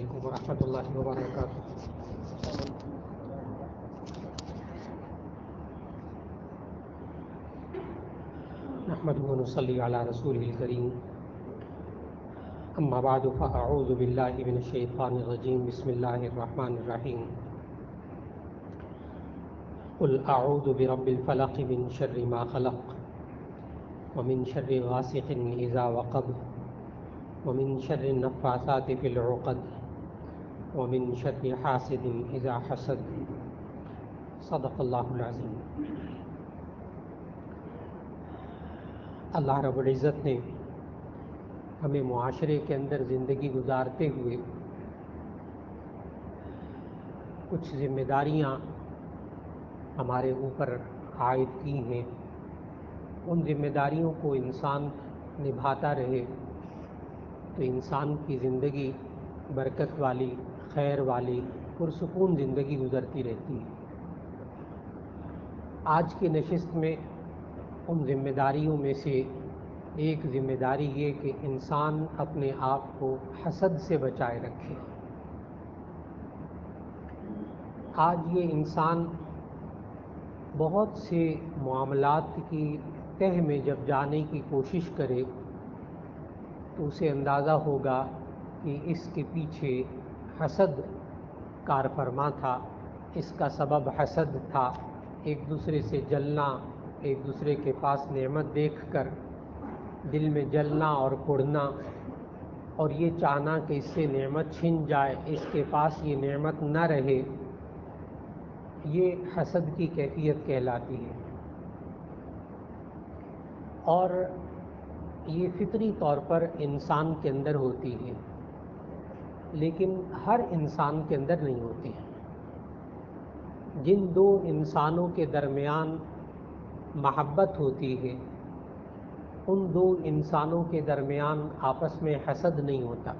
علیکم ورحمۃ اللہ وبرکاتہ۔ نحمده ونصلي على رسوله الكريم، اما بعد فاعوذ باللہ من الشیطان الرجیم، بسم اللہ الرحمن الرحیم۔ قل اعوذ برب الفلق من شر ما خلق ومن شر غاسق اذا وقب ومن شر النفاثات في العقد ومن شر حاسد اذا حسد، صدق اللہ العظیم۔ اللہ رب العزت نے ہمیں معاشرے کے اندر زندگی گزارتے ہوئے کچھ ذمہ داریاں ہمارے اوپر عائد کی ہیں، ان ذمہ داریوں کو انسان نبھاتا رہے تو انسان کی زندگی برکت والی، خیر والی، پرسکون زندگی گزرتی رہتی ہے۔ آج کی نشست میں ان ذمہ داریوں میں سے ایک ذمہ داری یہ کہ انسان اپنے آپ کو حسد سے بچائے رکھے۔ آج یہ انسان بہت سے معاملات کی تہ میں جب جانے کی کوشش کرے تو اسے اندازہ ہوگا کہ اس کے پیچھے حسد کار فرما تھا، اس کا سبب حسد تھا۔ ایک دوسرے سے جلنا، ایک دوسرے کے پاس نعمت دیکھ کر دل میں جلنا اور کڑنا، اور یہ چاہنا کہ اس سے نعمت چھن جائے، اس کے پاس یہ نعمت نہ رہے، یہ حسد کی کیفیت کہلاتی ہے۔ اور یہ فطری طور پر انسان کے اندر ہوتی ہے، لیکن ہر انسان کے اندر نہیں ہوتی۔ جن دو انسانوں کے درمیان محبت ہوتی ہے، ان دو انسانوں کے درمیان آپس میں حسد نہیں ہوتا۔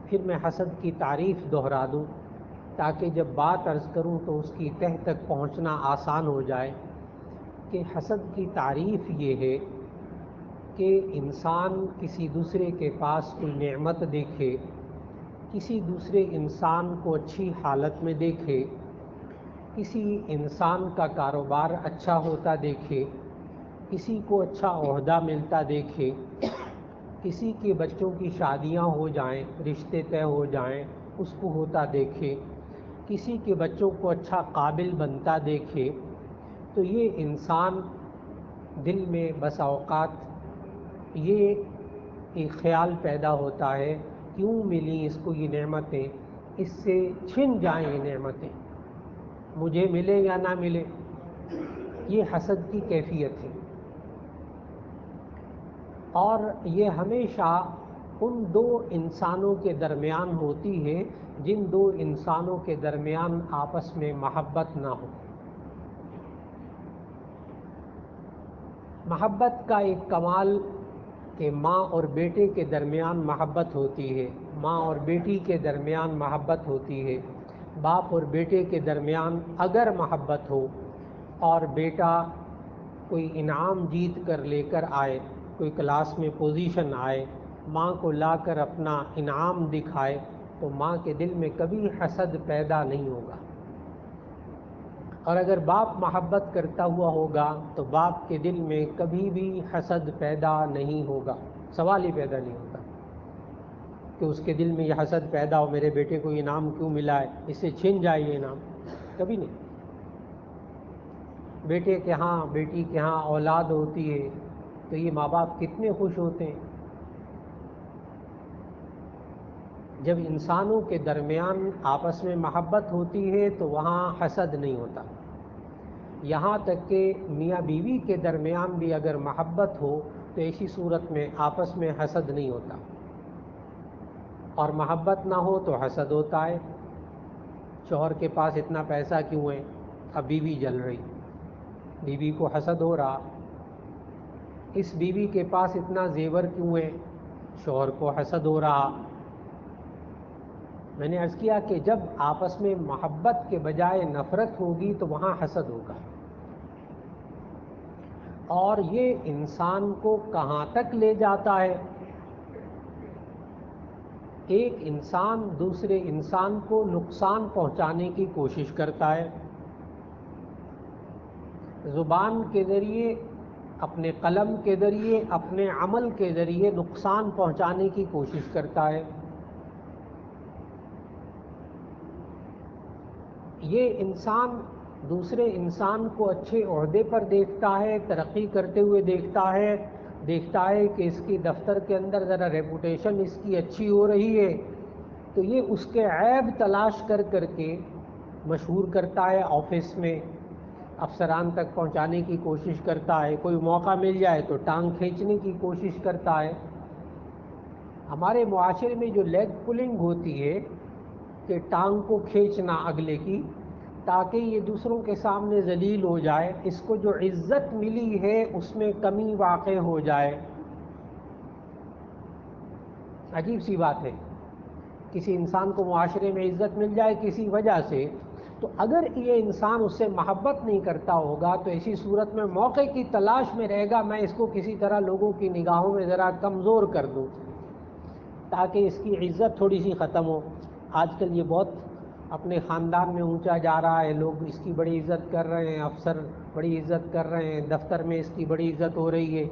پھر میں حسد کی تعریف دہرا دوں تاکہ جب بات عرض کروں تو اس کی تہ تک پہنچنا آسان ہو جائے کہ حسد کی تعریف یہ ہے کہ انسان کسی دوسرے کے پاس کوئی نعمت دیکھے، کسی دوسرے انسان کو اچھی حالت میں دیکھے، کسی انسان کا کاروبار اچھا ہوتا دیکھے، کسی کو اچھا عہدہ ملتا دیکھے، کسی کے بچوں کی شادیاں ہو جائیں، رشتے طے ہو جائیں، اس کو ہوتا دیکھے، کسی کے بچوں کو اچھا قابل بنتا دیکھے، تو یہ انسان دل میں بس اوقات یہ ایک خیال پیدا ہوتا ہے، کیوں ملی اس کو یہ نعمتیں، اس سے چھن جائیں یہ نعمتیں، مجھے ملے یا نہ ملے۔ یہ حسد کی کیفیت ہے، اور یہ ہمیشہ ان دو انسانوں کے درمیان ہوتی ہے جن دو انسانوں کے درمیان آپس میں محبت نہ ہو۔ محبت کا ایک کمال کہ ماں اور بیٹے کے درمیان محبت ہوتی ہے، ماں اور بیٹی کے درمیان محبت ہوتی ہے، باپ اور بیٹے کے درمیان اگر محبت ہو اور بیٹا کوئی انعام جیت کر لے کر آئے، کوئی کلاس میں پوزیشن آئے، ماں کو لا کر اپنا انعام دکھائے تو ماں کے دل میں کبھی حسد پیدا نہیں ہوگا۔ اور اگر باپ محبت کرتا ہوا ہوگا تو باپ کے دل میں کبھی بھی حسد پیدا نہیں ہوگا، سوال ہی پیدا نہیں ہوتا کہ اس کے دل میں یہ حسد پیدا ہو، میرے بیٹے کو انعام کیوں ملا ہے، اس سے چھن جائے یہ انعام، کبھی نہیں۔ بیٹے کے ہاں، بیٹی کے ہاں اولاد ہوتی ہے تو یہ ماں باپ کتنے خوش ہوتے ہیں۔ جب انسانوں کے درمیان آپس میں محبت ہوتی ہے تو وہاں حسد نہیں ہوتا۔ یہاں تک کہ میاں بیوی کے درمیان بھی اگر محبت ہو تو ایسی صورت میں آپس میں حسد نہیں ہوتا، اور محبت نہ ہو تو حسد ہوتا ہے۔ شوہر کے پاس اتنا پیسہ کیوں ہے، اب بیوی جل رہی، بیوی کو حسد ہو رہا۔ اس بیوی کے پاس اتنا زیور کیوں ہے، شوہر کو حسد ہو رہا۔ میں نے عرض کیا کہ جب آپس میں محبت کے بجائے نفرت ہوگی تو وہاں حسد ہوگا، اور یہ انسان کو کہاں تک لے جاتا ہے، ایک انسان دوسرے انسان کو نقصان پہنچانے کی کوشش کرتا ہے، زبان کے ذریعے، اپنے قلم کے ذریعے، اپنے عمل کے ذریعے نقصان پہنچانے کی کوشش کرتا ہے۔ یہ انسان دوسرے انسان کو اچھے عہدے پر دیکھتا ہے، ترقی کرتے ہوئے دیکھتا ہے کہ اس کی دفتر کے اندر ذرا ریپوٹیشن اس کی اچھی ہو رہی ہے، تو یہ اس کے عیب تلاش کر کے مشہور کرتا ہے، آفس میں افسران تک پہنچانے کی کوشش کرتا ہے، کوئی موقع مل جائے تو ٹانگ کھینچنے کی کوشش کرتا ہے۔ ہمارے معاشرے میں جو لیگ پولنگ ہوتی ہے کہ ٹانگ کو کھینچنا اگلے کی تاکہ یہ دوسروں کے سامنے ذلیل ہو جائے، اس کو جو عزت ملی ہے اس میں کمی واقع ہو جائے، عجیب سی بات ہے۔ کسی انسان کو معاشرے میں عزت مل جائے کسی وجہ سے، تو اگر یہ انسان اس سے محبت نہیں کرتا ہوگا تو اسی صورت میں موقع کی تلاش میں رہے گا، میں اس کو کسی طرح لوگوں کی نگاہوں میں ذرا کمزور کر دوں تاکہ اس کی عزت تھوڑی سی ختم ہو۔ آج کل یہ بہت اپنے خاندان میں اونچا جا رہا ہے، لوگ اس کی بڑی عزت کر رہے ہیں، افسر بڑی عزت کر رہے ہیں، دفتر میں اس کی بڑی عزت ہو رہی ہے،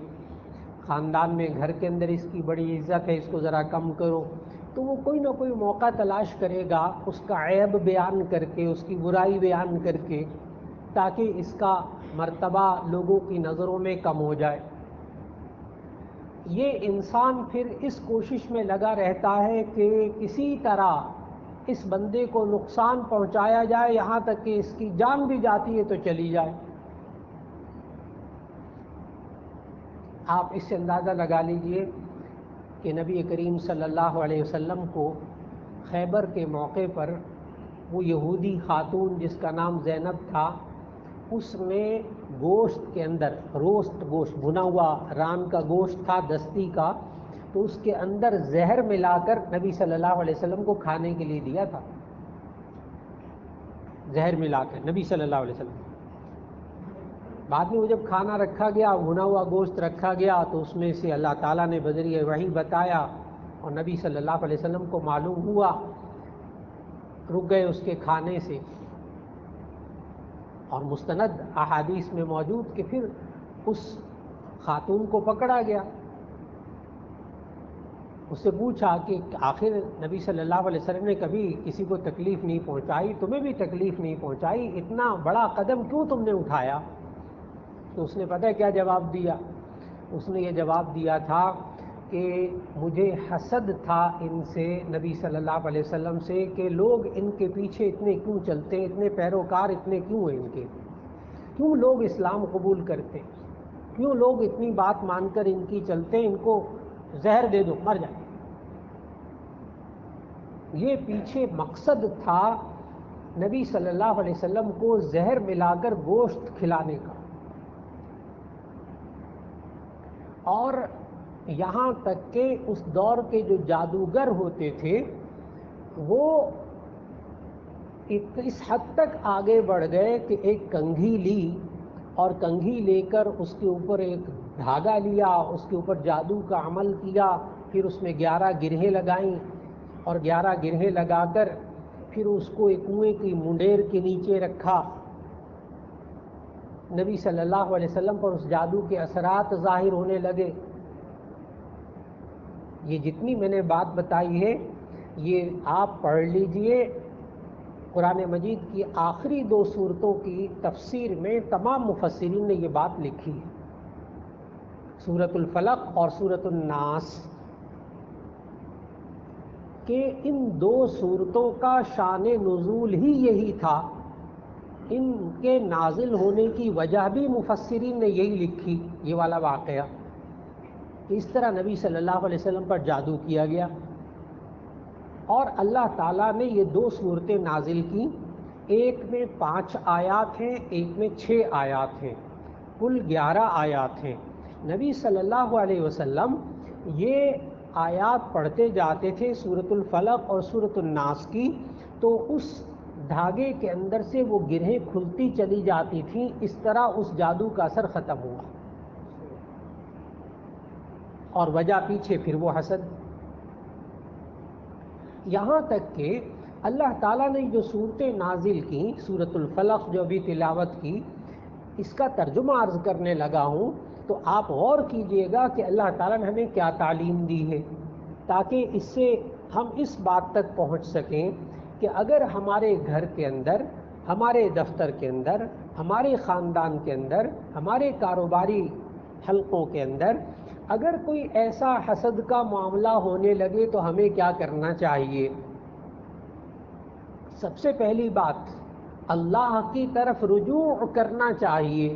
خاندان میں گھر کے اندر اس کی بڑی عزت ہے، اس کو ذرا کم کرو۔ تو وہ کوئی نہ کوئی موقع تلاش کرے گا اس کا عیب بیان کر کے، اس کی برائی بیان کر کے، تاکہ اس کا مرتبہ لوگوں کی نظروں میں کم ہو جائے۔ یہ انسان پھر اس کوشش میں لگا رہتا ہے کہ کسی طرح اس بندے کو نقصان پہنچایا جائے، یہاں تک کہ اس کی جان بھی جاتی ہے تو چلی جائے۔ آپ اس سے اندازہ لگا لیجئے کہ نبی کریم صلی اللہ علیہ وسلم کو خیبر کے موقع پر وہ یہودی خاتون جس کا نام زینب تھا، اس نے گوشت کے اندر، روسٹ گوشت، بھنا ہوا ران کا گوشت تھا دستی کا، تو اس کے اندر زہر ملا کر نبی صلی اللہ علیہ وسلم کو کھانے کے لیے دیا تھا، زہر ملا کر نبی صلی اللہ علیہ وسلم۔ بعد میں وہ جب کھانا رکھا گیا، بھنا ہوا گوشت رکھا گیا، تو اس میں سے اللہ تعالیٰ نے بذریعہ وحی بتایا اور نبی صلی اللہ علیہ وسلم کو معلوم ہوا، رک گئے اس کے کھانے سے۔ اور مستند احادیث میں موجود کہ پھر اس خاتون کو پکڑا گیا، اس سے پوچھا کہ آخر نبی صلی اللہ علیہ وسلم نے کبھی کسی کو تکلیف نہیں پہنچائی، تمہیں بھی تکلیف نہیں پہنچائی، اتنا بڑا قدم کیوں تم نے اٹھایا؟ تو اس نے پتہ کیا جواب دیا؟ اس نے یہ جواب دیا تھا کہ مجھے حسد تھا ان سے، نبی صلی اللہ علیہ وسلم سے، کہ لوگ ان کے پیچھے اتنے کیوں چلتے ہیں، اتنے پیروکار اتنے کیوں ہیں ان کے، کیوں لوگ اسلام قبول کرتے، کیوں لوگ اتنی بات مان کر ان کی چلتے، ان کو زہر دے دو مر جائے۔ یہ پیچھے مقصد تھا نبی صلی اللہ علیہ وسلم کو زہر ملا کر گوشت کھلانے کا۔ اور یہاں تک کہ اس دور کے جو جادوگر ہوتے تھے وہ اس حد تک آگے بڑھ گئے کہ ایک کنگھی لی اور کنگھی لے کر اس کے اوپر ایک دھاگا لیا، اس کے اوپر جادو کا عمل کیا، پھر اس میں 11 گرہیں لگائیں اور 11 گرہیں لگا کر پھر اس کو ایک کنویں کی منڈیر کے نیچے رکھا۔ نبی صلی اللہ علیہ وسلم پر اس جادو کے اثرات ظاہر ہونے لگے۔ یہ جتنی میں نے بات بتائی ہے یہ آپ پڑھ لیجئے، قرآن مجید کی آخری 2 سورتوں کی تفسیر میں تمام مفسرین نے یہ بات لکھی ہے، سورۃ الفلق اور سورۃ الناس، کہ ان 2 سورتوں کا شان نزول ہی یہی تھا، ان کے نازل ہونے کی وجہ بھی مفسرین نے یہی لکھی، یہ والا واقعہ، اس طرح نبی صلی اللہ علیہ وسلم پر جادو کیا گیا۔ اور اللہ تعالیٰ نے یہ 2 صورتیں نازل کی، ایک میں 5 آیات ہیں، ایک میں 6 آیات ہیں، کل 11 آیات ہیں۔ نبی صلی اللہ علیہ وسلم یہ آیات پڑھتے جاتے تھے سورۃ الفلق اور سورۃ الناس کی، تو اس دھاگے کے اندر سے وہ گرہیں کھلتی چلی جاتی تھیں، اس طرح اس جادو کا اثر ختم ہوا۔ اور وجہ پیچھے پھر وہ حسد۔ یہاں تک کہ اللہ تعالیٰ نے جو صورتیں نازل کی، سورۃ الفلق جو ابھی تلاوت کی، اس کا ترجمہ عرض کرنے لگا ہوں تو آپ غور کیجئے گا کہ اللہ تعالیٰ نے ہمیں کیا تعلیم دی ہے، تاکہ اس سے ہم اس بات تک پہنچ سکیں کہ اگر ہمارے گھر کے اندر، ہمارے دفتر کے اندر، ہمارے خاندان کے اندر، ہمارے کاروباری حلقوں کے اندر اگر کوئی ایسا حسد کا معاملہ ہونے لگے تو ہمیں کیا کرنا چاہیے؟ سب سے پہلی بات، اللہ کی طرف رجوع کرنا چاہیے،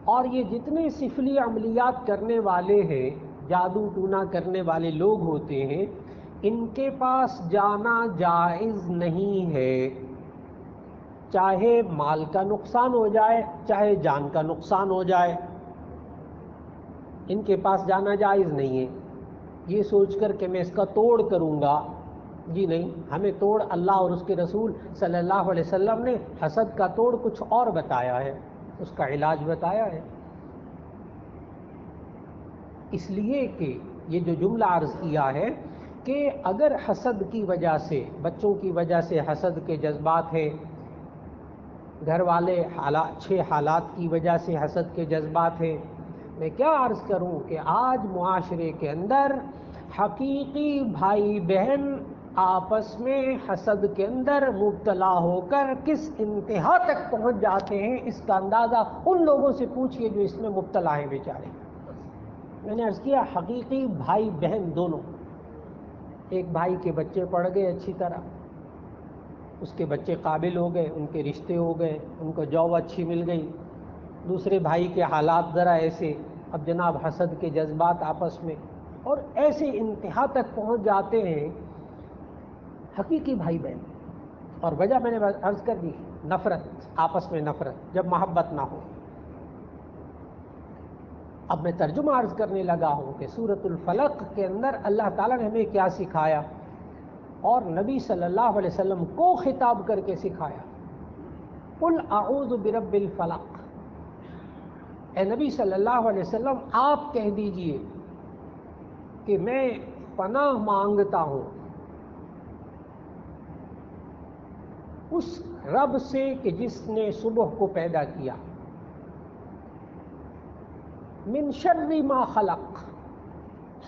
اور یہ جتنے سفلی عملیات کرنے والے ہیں، جادو ٹونا کرنے والے لوگ ہوتے ہیں، ان کے پاس جانا جائز نہیں ہے، چاہے مال کا نقصان ہو جائے، چاہے جان کا نقصان ہو جائے، ان کے پاس جانا جائز نہیں ہے۔ یہ سوچ کر کہ میں اس کا توڑ کروں گا، جی نہیں، ہمیں توڑ اللہ اور اس کے رسول صلی اللہ علیہ وسلم نے حسد کا توڑ کچھ اور بتایا ہے، اس کا علاج بتایا ہے۔ اس لیے کہ یہ جو جملہ عرض کیا ہے کہ اگر حسد کی وجہ سے، بچوں کی وجہ سے حسد کے جذبات ہیں، گھر والے اچھے حالات کی وجہ سے حسد کے جذبات ہیں، میں کیا عرض کروں کہ آج معاشرے کے اندر حقیقی بھائی بہن آپس میں حسد کے اندر مبتلا ہو کر کس انتہا تک پہنچ جاتے ہیں، اس کا اندازہ ان لوگوں سے پوچھئے جو اس میں مبتلا ہیں بیچارے۔ میں نے عرض کیا حقیقی بھائی بہن دونوں، ایک بھائی کے بچے پڑھ گئے اچھی طرح، اس کے بچے قابل ہو گئے، ان کے رشتے ہو گئے، ان کو جاب اچھی مل گئی، دوسرے بھائی کے حالات ذرا ایسے، اب جناب حسد کے جذبات آپس میں، اور ایسے انتہا تک پہنچ جاتے ہیں حقیقی بھائی بہن۔ اور وجہ میں نے عرض کر دی، نفرت، آپس میں نفرت، جب محبت نہ ہو۔ اب میں ترجمہ عرض کرنے لگا ہوں کہ سورۃ الفلق کے اندر اللہ تعالیٰ نے ہمیں کیا سکھایا، اور نبی صلی اللہ علیہ وسلم کو خطاب کر کے سکھایا۔ قل اعوذ برب الفلق، اے نبی صلی اللہ علیہ وسلم آپ کہہ دیجئے کہ میں پناہ مانگتا ہوں اس رب سے کہ جس نے صبح کو پیدا کیا، من شر ما خلق،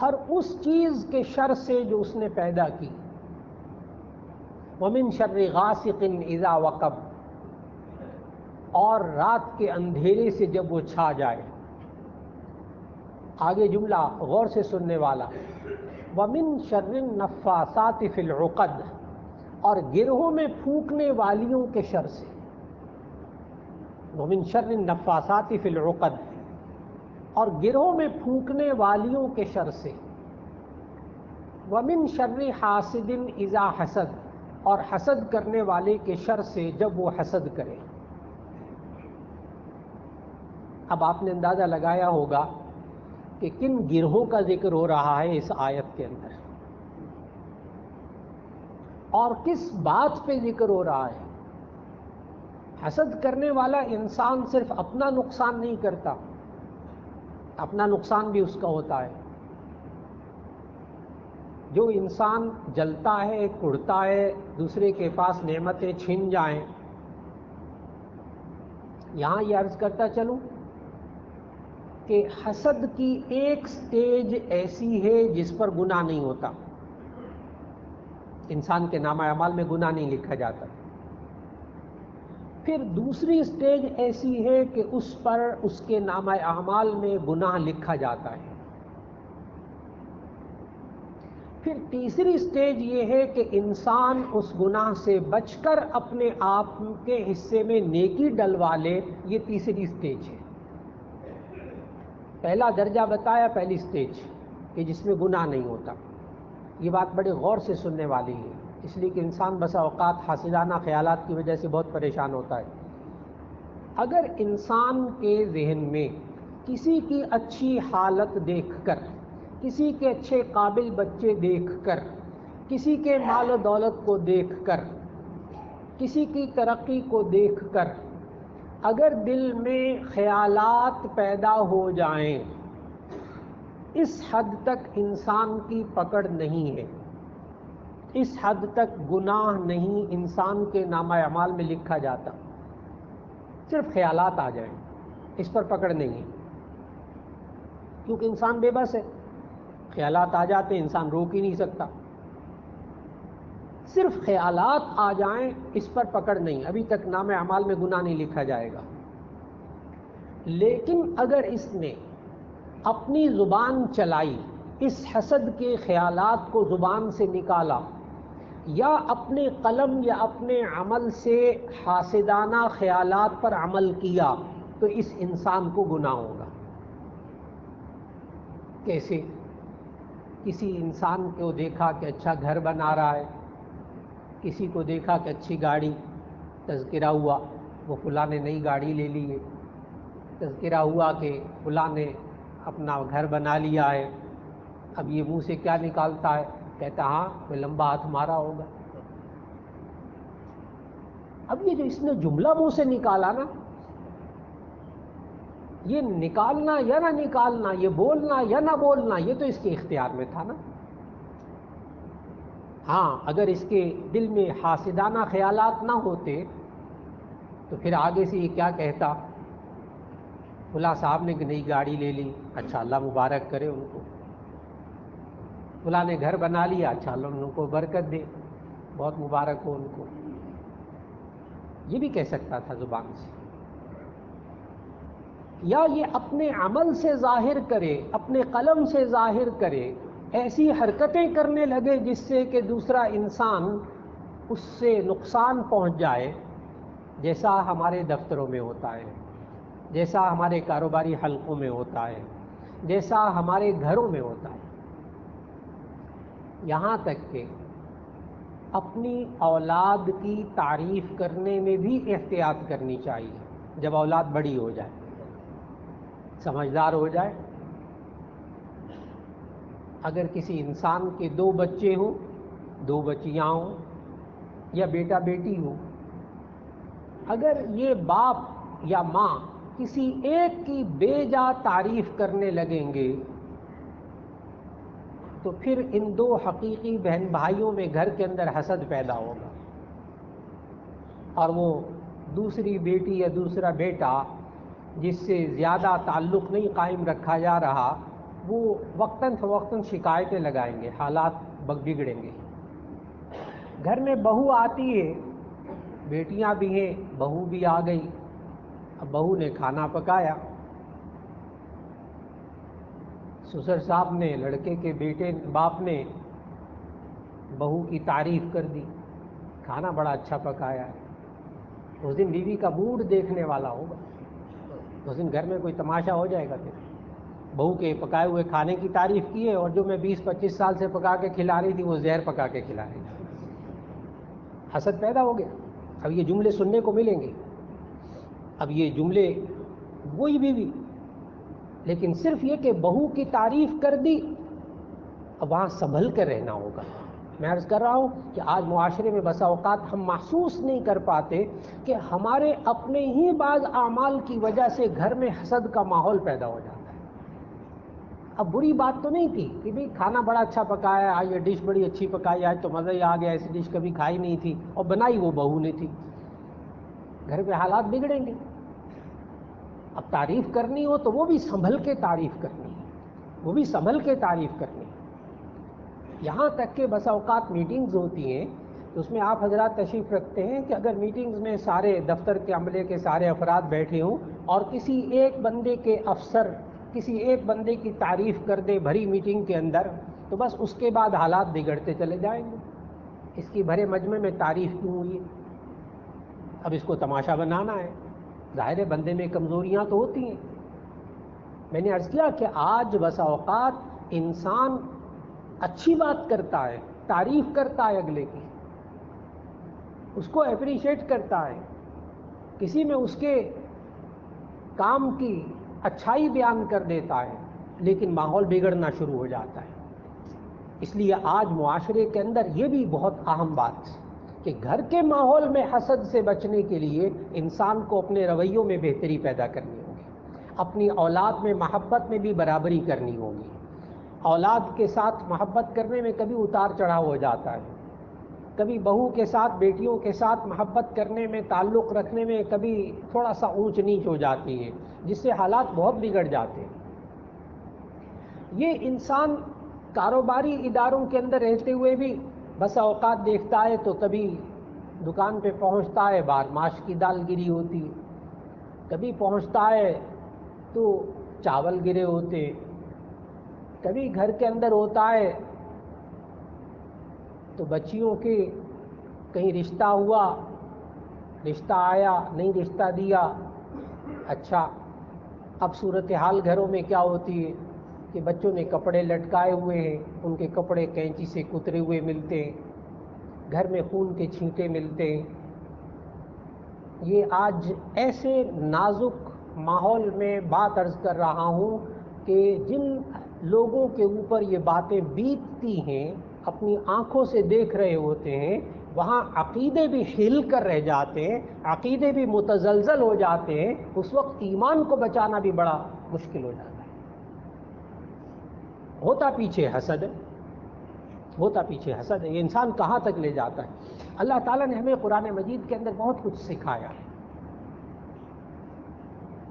ہر اس چیز کے شر سے جو اس نے پیدا کی، ومن شر غاسق اذا وقب، اور رات کے اندھیرے سے جب وہ چھا جائے۔ آگے جملہ غور سے سننے والا، ومن شر النفاثات فی العقد، اور گرہوں میں پھونکنے والیوں کے شر سے، ومن شر النفاثات فی العقد، اور گرہوں میں پھونکنے والیوں کے شر سے، ومن شر حاسد اذا حسد، اور حسد کرنے والے کے شر سے جب وہ حسد کرے۔ اب آپ نے اندازہ لگایا ہوگا کہ کن گروہوں کا ذکر ہو رہا ہے اس آیت کے اندر، اور کس بات پہ ذکر ہو رہا ہے۔ حسد کرنے والا انسان صرف اپنا نقصان نہیں کرتا، اپنا نقصان بھی اس کا ہوتا ہے۔ جو انسان جلتا ہے، کڑتا ہے، دوسرے کے پاس نعمتیں چھن جائیں، یہاں یہ عرض کرتا چلوں کہ حسد کی ایک سٹیج ایسی ہے جس پر گناہ نہیں ہوتا، انسان کے نامہ اعمال میں گناہ نہیں لکھا جاتا۔ پھر دوسری سٹیج ایسی ہے کہ اس پر اس کے نامہ اعمال میں گناہ لکھا جاتا ہے۔ پھر تیسری سٹیج یہ ہے کہ انسان اس گناہ سے بچ کر اپنے آپ کے حصے میں نیکی ڈلوا لے، یہ تیسری سٹیج ہے۔ پہلا درجہ بتایا، پہلی سٹیج کہ جس میں گناہ نہیں ہوتا۔ یہ بات بڑے غور سے سننے والی ہے، اس لیے کہ انسان بسا اوقات حاسدانہ خیالات کی وجہ سے بہت پریشان ہوتا ہے۔ اگر انسان کے ذہن میں کسی کی اچھی حالت دیکھ کر، کسی کے اچھے قابل بچے دیکھ کر، کسی کے مال و دولت کو دیکھ کر، کسی کی ترقی کو دیکھ کر اگر دل میں خیالات پیدا ہو جائیں، اس حد تک انسان کی پکڑ نہیں ہے۔ اس حد تک گناہ نہیں انسان کے نامہ اعمال میں لکھا جاتا، صرف خیالات آ جائیں، اس پر پکڑ نہیں ہے، کیونکہ انسان بے بس ہے، خیالات آ جاتے ہیں، انسان روک ہی نہیں سکتا، صرف خیالات آ جائیں اس پر پکڑ نہیں، ابھی تک نامہ اعمال میں گناہ نہیں لکھا جائے گا۔ لیکن اگر اس نے اپنی زبان چلائی، اس حسد کے خیالات کو زبان سے نکالا، یا اپنے قلم یا اپنے عمل سے حاسدانہ خیالات پر عمل کیا، تو اس انسان کو گناہ ہوگا۔ کیسے؟ کسی انسان کو دیکھا کہ اچھا گھر بنا رہا ہے، کسی کو دیکھا کہ اچھی گاڑی، تذکرہ ہوا وہ فلاں نے نئی گاڑی لے لی ہے، تذکرہ ہوا کہ فلاں نے اپنا گھر بنا لیا ہے، اب یہ منہ سے کیا نکالتا ہے؟ کہتا ہاں کوئی لمبا ہاتھ مارا ہوگا۔ اب یہ جو اس نے جملہ منہ سے نکالا نا، یہ نکالنا یا نہ نکالنا، یہ بولنا یا نہ بولنا، یہ تو اس کے اختیار میں تھا نا۔ ہاں اگر اس کے دل میں حاسدانہ خیالات نہ ہوتے تو پھر آگے سے یہ کیا کہتا؟ فلاں صاحب نے نئی گاڑی لے لی، اچھا اللہ مبارک کرے ان کو، فلاں نے گھر بنا لیا، اچھا اللہ ان کو برکت دے، بہت مبارک ہو ان کو، یہ بھی کہہ سکتا تھا زبان سے۔ یا یہ اپنے عمل سے ظاہر کرے، اپنے قلم سے ظاہر کرے، ایسی حرکتیں کرنے لگے جس سے کہ دوسرا انسان اس سے نقصان پہنچ جائے، جیسا ہمارے دفتروں میں ہوتا ہے، جیسا ہمارے کاروباری حلقوں میں ہوتا ہے، جیسا ہمارے گھروں میں ہوتا ہے۔ یہاں تک کہ اپنی اولاد کی تعریف کرنے میں بھی احتیاط کرنی چاہیے۔ جب اولاد بڑی ہو جائے، سمجھدار ہو جائے، اگر کسی انسان کے 2 بچے ہوں، 2 بچیاں ہوں یا بیٹا بیٹی ہو، اگر یہ باپ یا ماں کسی ایک کی بے جا تعریف کرنے لگیں گے تو پھر ان 2 حقیقی بہن بھائیوں میں گھر کے اندر حسد پیدا ہوگا، اور وہ دوسری بیٹی یا دوسرا بیٹا جس سے زیادہ تعلق نہیں قائم رکھا جا رہا، وہ وقتاً فوقتاً شکایتیں لگائیں گے، حالات بگڑیں گے۔ گھر میں بہو آتی ہے، بیٹیاں بھی ہیں، بہو بھی آ گئی، اب بہو نے کھانا پکایا، سسر صاحب نے، لڑکے کے بیٹے باپ نے بہو کی تعریف کر دی، کھانا بڑا اچھا پکایا ہے۔ اس دن بیوی کا موڈ دیکھنے والا ہوگا، اس دن گھر میں کوئی تماشا ہو جائے گا۔ پھر بہو کے پکائے ہوئے کھانے کی تعریف کی ہے، اور جو میں 20-25 سال سے پکا کے کھلا رہی تھی وہ زہر پکا کے کھلا رہی تھی۔ حسد پیدا ہو گیا۔ اب یہ جملے سننے کو ملیں گے، اب یہ جملے وہی بیوی، لیکن صرف یہ کہ بہو کی تعریف کر دی، اب وہاں سنبھل کر رہنا ہوگا۔ میں عرض کر رہا ہوں کہ آج معاشرے میں بسا اوقات ہم محسوس نہیں کر پاتے کہ ہمارے اپنے ہی بعض اعمال کی وجہ سے گھر میں حسد کا ماحول پیدا ہو جاتا ہے۔ اب بری بات تو نہیں تھی کہ بھئی کھانا بڑا اچھا پکایا ہے، آج یہ ڈش بڑی اچھی پکائی، آج تو مزہ ہی آ گیا، ایسی ڈش کبھی کھائی نہیں تھی، اور بنائی وہ بہو نے تھی۔ گھر پہ حالات بگڑیں گے۔ اب تعریف کرنی ہو تو وہ بھی سنبھل کے تعریف کرنی ہے، وہ بھی سنبھل کے تعریف کرنی ہے۔ یہاں تک کہ بسا اوقات میٹنگز ہوتی ہیں تو اس میں آپ حضرات تشریف رکھتے ہیں کہ اگر میٹنگز میں سارے دفتر کے عملے کے سارے افراد بیٹھے ہوں اور کسی ایک بندے کے افسر کسی ایک بندے کی تعریف کر دے بھری میٹنگ کے اندر، تو بس اس کے بعد حالات بگڑتے چلے جائیں گے۔ اس کی بھرے مجمع میں تعریف کیوں ہوئی؟ اب اس کو تماشا بنانا ہے۔ ظاہر ہے بندے میں کمزوریاں تو ہوتی ہیں۔ میں نے عرض کیا کہ آج بسا اوقات انسان اچھی بات کرتا ہے، تعریف کرتا ہے اگلے کی، اس کو اپریشیٹ کرتا ہے، کسی میں اس کے کام کی اچھائی بیان کر دیتا ہے، لیکن ماحول بگڑنا شروع ہو جاتا ہے۔ اس لیے آج معاشرے کے اندر یہ بھی بہت اہم بات ہے کہ گھر کے ماحول میں حسد سے بچنے کے لیے انسان کو اپنے رویوں میں بہتری پیدا کرنی ہوگی، اپنی اولاد میں محبت میں بھی برابری کرنی ہوگی۔ اولاد کے ساتھ محبت کرنے میں کبھی اتار چڑھاؤ ہو جاتا ہے، کبھی بہو کے ساتھ، بیٹیوں کے ساتھ محبت کرنے میں، تعلق رکھنے میں کبھی تھوڑا سا اونچ نیچ ہو جاتی ہے، جس سے حالات بہت بگڑ جاتے ہیں۔ یہ انسان کاروباری اداروں کے اندر رہتے ہوئے بھی بس اوقات دیکھتا ہے تو کبھی دکان پہ پہنچتا ہے، باہر ماش کی دال گری ہوتی، کبھی پہنچتا ہے تو چاول گرے ہوتے، کبھی گھر کے اندر ہوتا ہے تو بچیوں کے کہیں رشتہ ہوا، رشتہ آیا، نہیں رشتہ دیا۔ اچھا، اب صورتحال گھروں میں کیا ہوتی ہے کہ بچوں نے کپڑے لٹکائے ہوئے ہیں، ان کے کپڑے کینچی سے کترے ہوئے ملتے ہیں، گھر میں خون کے چھینٹے ملتے ہیں۔ یہ آج ایسے نازک ماحول میں بات عرض کر رہا ہوں کہ جن لوگوں کے اوپر یہ باتیں بیتتی ہیں، اپنی آنکھوں سے دیکھ رہے ہوتے ہیں، وہاں عقیدے بھی ہل کر رہ جاتے ہیں، عقیدے بھی متزلزل ہو جاتے ہیں، اس وقت ایمان کو بچانا بھی بڑا مشکل ہو جاتا ہے۔ ہوتا پیچھے حسد ہے، ہوتا پیچھے حسد ہے، یہ انسان کہاں تک لے جاتا ہے۔ اللہ تعالیٰ نے ہمیں قرآن مجید کے اندر بہت کچھ سکھایا ہے۔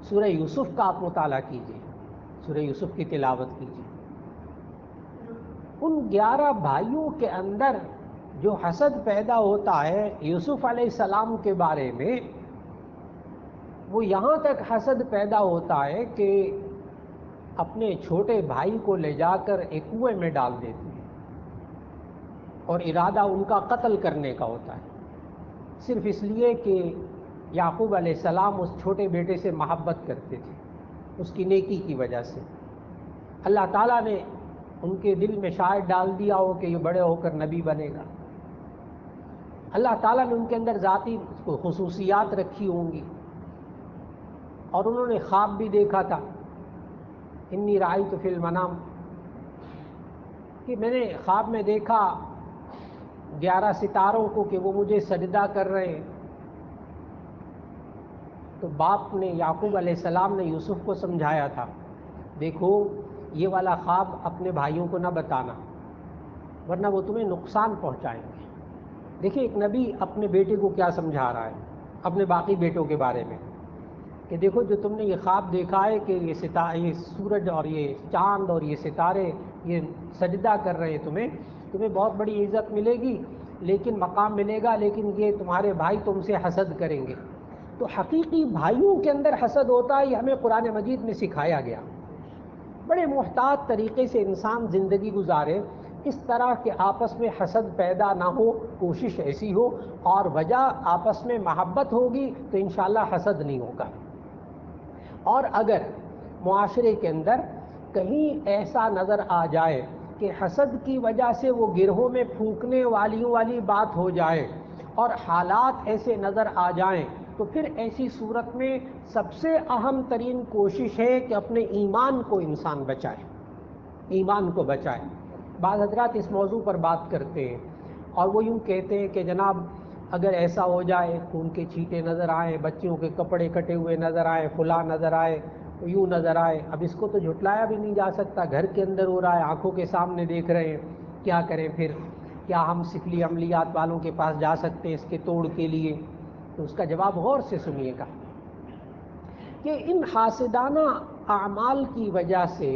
سورہ یوسف کا آپ مطالعہ کیجیے، سورہ یوسف کی تلاوت کیجیے۔ ان 11 بھائیوں کے اندر جو حسد پیدا ہوتا ہے یوسف علیہ السلام کے بارے میں، وہ یہاں تک حسد پیدا ہوتا ہے کہ اپنے چھوٹے بھائی کو لے جا کر ایک کنویں میں ڈال دیتے ہیں اور ارادہ ان کا قتل کرنے کا ہوتا ہے، صرف اس لیے کہ یعقوب علیہ السلام اس چھوٹے بیٹے سے محبت کرتے تھے، اس کی نیکی کی وجہ سے۔ اللہ تعالیٰ نے ان کے دل میں شاید ڈال دیا ہو کہ یہ بڑے ہو کر نبی بنے گا، اللہ تعالیٰ نے ان کے اندر ذاتی خصوصیات رکھی ہوں گی، اور انہوں نے خواب بھی دیکھا تھا، انی رأیت فی المنام، کہ میں نے خواب میں دیکھا 11 ستاروں کو کہ وہ مجھے سجدہ کر رہے ہیں۔ تو باپ نے، یعقوب علیہ السلام نے یوسف کو سمجھایا تھا، دیکھو یہ والا خواب اپنے بھائیوں کو نہ بتانا ورنہ وہ تمہیں نقصان پہنچائیں گے۔ دیکھیں ایک نبی اپنے بیٹے کو کیا سمجھا رہا ہے اپنے باقی بیٹوں کے بارے میں، کہ دیکھو جو تم نے یہ خواب دیکھا ہے کہ یہ سورج اور یہ چاند اور یہ ستارے یہ سجدہ کر رہے ہیں، تمہیں بہت بڑی عزت ملے گی، لیکن مقام ملے گا، لیکن یہ تمہارے بھائی تم سے حسد کریں گے۔ تو حقیقی بھائیوں کے اندر حسد ہوتا ہے، یہ ہمیں قرآن مجید میں سکھایا گیا۔ بڑے محتاط طریقے سے انسان زندگی گزارے، اس طرح کہ آپس میں حسد پیدا نہ ہو، کوشش ایسی ہو، اور وجہ آپس میں محبت ہوگی تو انشاءاللہ حسد نہیں ہوگا۔ اور اگر معاشرے کے اندر کہیں ایسا نظر آ جائے کہ حسد کی وجہ سے وہ گروہوں میں پھونکنے والی بات ہو جائے اور حالات ایسے نظر آ جائیں، تو پھر ایسی صورت میں سب سے اہم ترین کوشش ہے کہ اپنے ایمان کو انسان بچائے، ایمان کو بچائے۔ بعض حضرات اس موضوع پر بات کرتے ہیں اور وہ یوں کہتے ہیں کہ جناب اگر ایسا ہو جائے، خون کے چھینٹے نظر آئیں، بچیوں کے کپڑے کٹے ہوئے نظر آئے، فلاں نظر آئے، یوں نظر آئے، اب اس کو تو جھٹلایا بھی نہیں جا سکتا، گھر کے اندر ہو رہا ہے، آنکھوں کے سامنے دیکھ رہے ہیں، کیا کریں پھر؟ کیا ہم سفلی عملیات والوں کے پاس جا سکتے ہیں اس کے توڑ کے لیے؟ تو اس کا جواب غور سے سنیے گا کہ ان حاسدانہ اعمال کی وجہ سے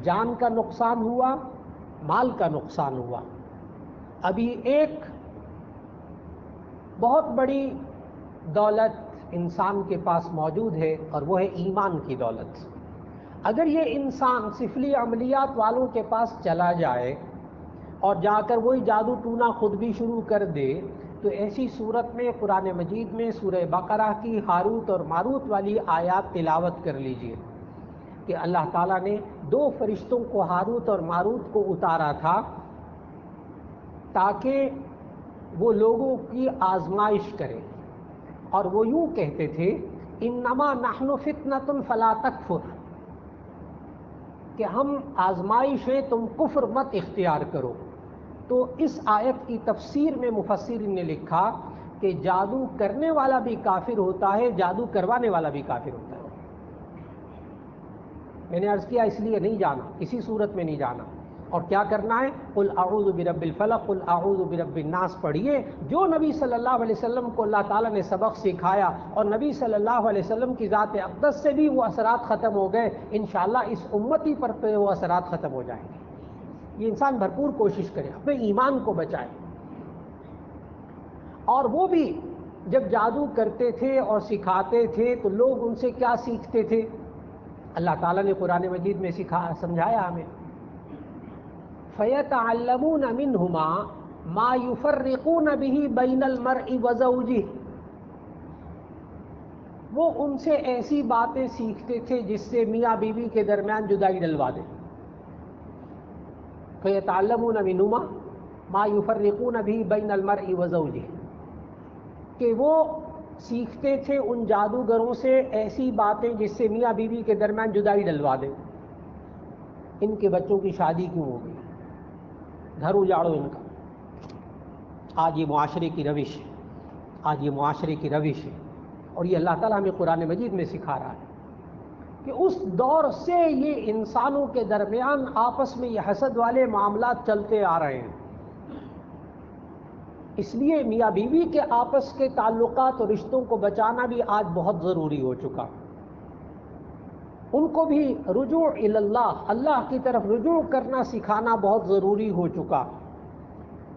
جان کا نقصان ہوا، مال کا نقصان ہوا۔ ابھی ایک بہت بڑی دولت انسان کے پاس موجود ہے اور وہ ہے ایمان کی دولت۔ اگر یہ انسان سفلی عملیات والوں کے پاس چلا جائے اور جا کر وہی جادو ٹونا خود بھی شروع کر دے، تو ایسی صورت میں قرآن مجید میں سورہ بقرہ کی ہاروت اور ماروت والی آیات تلاوت کر لیجئے کہ اللہ تعالیٰ نے 2 فرشتوں کو، ہاروت اور ماروت کو اتارا تھا تاکہ وہ لوگوں کی آزمائش کرے، اور وہ یوں کہتے تھے انما نحن فتنۃ فلا تکفر، کہ ہم آزمائش ہیں، تم کفر مت اختیار کرو۔ تو اس آیت کی تفسیر میں مفسرین نے لکھا کہ جادو کرنے والا بھی کافر ہوتا ہے، جادو کروانے والا بھی کافر ہوتا ہے۔ میں نے عرض کیا اس لیے نہیں جانا، کسی صورت میں نہیں جانا، اور کیا کرنا ہے؟ قل اعوذ برب الفلق قل اعوذ برب الناس پڑھیے. جو نبی صلی اللہ علیہ وسلم کو اللہ تعالیٰ نے سبق سکھایا اور نبی صلی اللہ علیہ وسلم کی ذات اقدس سے بھی وہ اثرات ختم ہو گئے، انشاءاللہ اس امتی پر وہ اثرات ختم ہو جائیں گے. یہ انسان بھرپور کوشش کرے، اپنے ایمان کو بچائے. اور وہ بھی جب جادو کرتے تھے اور سکھاتے تھے تو لوگ ان سے کیا سیکھتے تھے؟ اللہ تعالیٰ نے قرآن مجید میں سمجھایا ہمیں، فَيَتَعَلَّمُونَ مِنْهُمَا مَا يُفَرِّقُونَ بِهِ بَيْنَ الْمَرْءِ وَزَوْجِهِ. وہ ان سے ایسی باتیں سیکھتے تھے جس سے میاں بیوی کے درمیان جدائی ڈلوا دیں. فَيَتَعَلَّمُونَ مِنْهُمَا مَا يُفَرِّقُونَ بِهِ بَيْنَ الْمَرْءِ وَزَوْجِهِ، کہ وہ سیکھتے تھے ان جادوگروں سے ایسی باتیں جس سے میاں بیوی کے درمیان جدائی ڈلوا دیں. ان کے بچوں کی شادی کیوں ہو گئی؟ گھر اجاڑو ان کا. آج یہ معاشرے کی روش ہے، آج یہ معاشرے کی روش ہے. اور یہ اللہ تعالیٰ ہمیں قرآن مجید میں سکھا رہا ہے کہ اس دور سے یہ انسانوں کے درمیان آپس میں یہ حسد والے معاملات چلتے آ رہے ہیں. اس لیے میاں بیوی کے آپس کے تعلقات اور رشتوں کو بچانا بھی آج بہت ضروری ہو چکا. ان کو بھی رجوع الی اللہ، اللہ کی طرف رجوع کرنا سکھانا بہت ضروری ہو چکا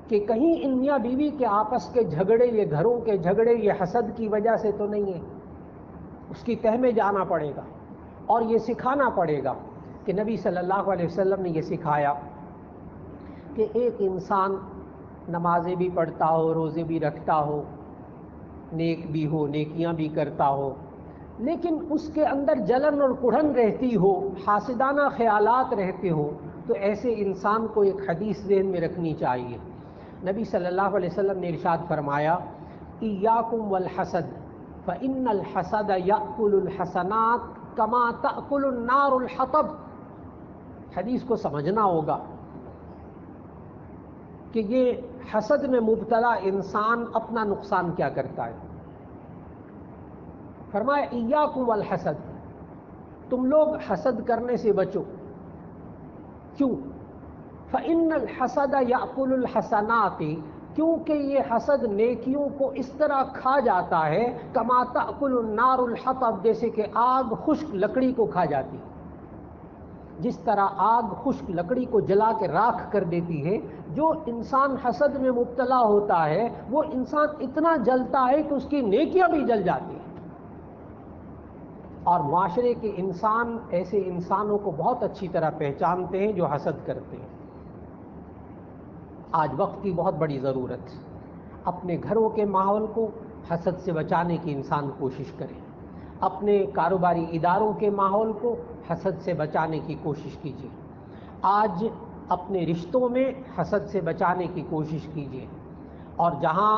کہ کہیں ان میاں بیوی کے آپس کے جھگڑے، یہ گھروں کے جھگڑے یہ حسد کی وجہ سے تو نہیں ہے. اس کی تہ میں جانا پڑے گا اور یہ سکھانا پڑے گا کہ نبی صلی اللہ علیہ وسلم نے یہ سکھایا کہ ایک انسان نمازیں بھی پڑھتا ہو، روزے بھی رکھتا ہو، نیک بھی ہو، نیکیاں بھی کرتا ہو، لیکن اس کے اندر جلن اور کڑھن رہتی ہو، حاسدانہ خیالات رہتے ہو، تو ایسے انسان کو ایک حدیث ذہن میں رکھنی چاہیے. نبی صلی اللہ علیہ وسلم نے ارشاد فرمایا، ایاکم والحسد فإن الحسد یأکل الحسنات کما تأکل النار الحطب. حدیث کو سمجھنا ہوگا کہ یہ حسد میں مبتلا انسان اپنا نقصان کیا کرتا ہے. فرمایا ایاکم والحسد، تم لوگ حسد کرنے سے بچو. کیوں؟ فإن الحسد یأکل الحسنات، کیونکہ یہ حسد نیکیوں کو اس طرح کھا جاتا ہے کما تأکل النار الحطب، جیسے کہ آگ خشک لکڑی کو کھا جاتی. جس طرح آگ خشک لکڑی کو جلا کے راکھ کر دیتی ہے، جو انسان حسد میں مبتلا ہوتا ہے وہ انسان اتنا جلتا ہے کہ اس کی نیکیاں بھی جل جاتی ہیں. اور معاشرے کے انسان ایسے انسانوں کو بہت اچھی طرح پہچانتے ہیں جو حسد کرتے ہیں. آج وقت کی بہت بڑی ضرورت ہے. اپنے گھروں کے ماحول کو حسد سے بچانے کی انسان کوشش کرے. اپنے کاروباری اداروں کے ماحول کو حسد سے بچانے کی کوشش کیجیے. آج اپنے رشتوں میں حسد سے بچانے کی کوشش کیجیے، اور جہاں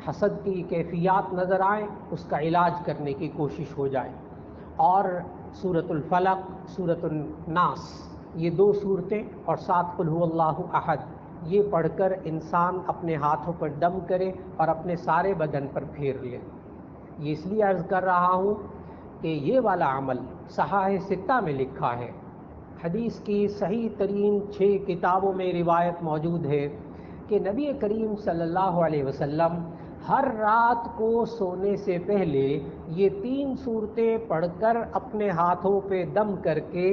حسد کی کیفیات نظر آئیں اس کا علاج کرنے کی کوشش ہو جائے. اور سورۃ الفلق، سورۃ الناس، یہ 2 صورتیں اور 7 قل هو اللہ احد، یہ پڑھ کر انسان اپنے ہاتھوں پر دم کرے اور اپنے سارے بدن پر پھیر لے. یہ اس لیے عرض کر رہا ہوں کہ یہ والا عمل صحاح 6 میں لکھا ہے. حدیث کی صحیح ترین 6 کتابوں میں روایت موجود ہے کہ نبی کریم صلی اللہ علیہ وسلم ہر رات کو سونے سے پہلے یہ 3 صورتیں پڑھ کر اپنے ہاتھوں پہ دم کر کے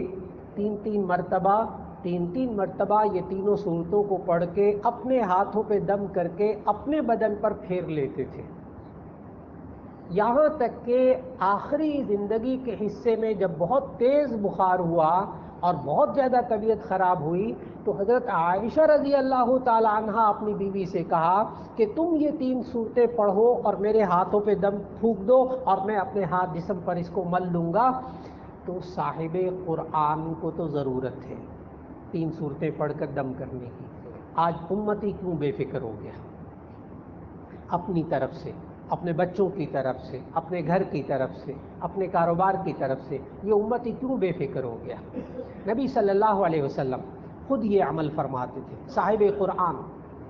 3 مرتبہ یہ تینوں صورتوں کو پڑھ کے اپنے ہاتھوں پہ دم کر کے اپنے بدن پر پھیر لیتے تھے. یہاں تک کہ آخری زندگی کے حصے میں جب بہت تیز بخار ہوا اور بہت زیادہ طبیعت خراب ہوئی تو حضرت عائشہ رضی اللہ تعالی عنہ اپنی بیوی سے کہا کہ تم یہ 3 صورتیں پڑھو اور میرے ہاتھوں پہ دم پھونک دو اور میں اپنے ہاتھ جسم پر اس کو مل لوں گا. تو صاحب قرآن کو تو ضرورت ہے 3 صورتیں پڑھ کر دم کرنے کی. آج امتی کیوں بے فکر ہو گیا؟ اپنی طرف سے، اپنے بچوں کی طرف سے، اپنے گھر کی طرف سے، اپنے کاروبار کی طرف سے یہ امتی کیوں بے فکر ہو گیا؟ نبی صلی اللہ علیہ وسلم خود یہ عمل فرماتے تھے. صاحب قرآن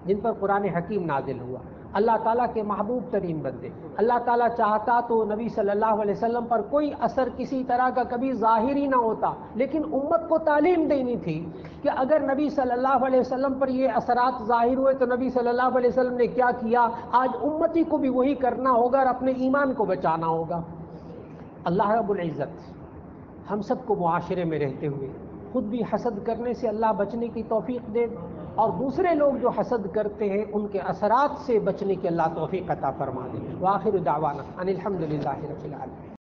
جن پر قرآن حکیم نازل ہوا، اللہ تعالیٰ کے محبوب ترین بندے، اللہ تعالیٰ چاہتا تو نبی صلی اللہ علیہ وسلم پر کوئی اثر کسی طرح کا کبھی ظاہر ہی نہ ہوتا، لیکن امت کو تعلیم دینی تھی کہ اگر نبی صلی اللہ علیہ وسلم پر یہ اثرات ظاہر ہوئے تو نبی صلی اللہ علیہ وسلم نے کیا کیا، آج امتی کو بھی وہی کرنا ہوگا اور اپنے ایمان کو بچانا ہوگا۔ اللہ رب العزت ہم سب کو معاشرے میں رہتے ہوئے خود بھی حسد کرنے سے اللہ بچنے کی توفیق دے، اور دوسرے لوگ جو حسد کرتے ہیں ان کے اثرات سے بچنے کی اللہ توفیق عطا فرما دے۔ وآخر دعوانا ان الحمد للہ رب العالمین۔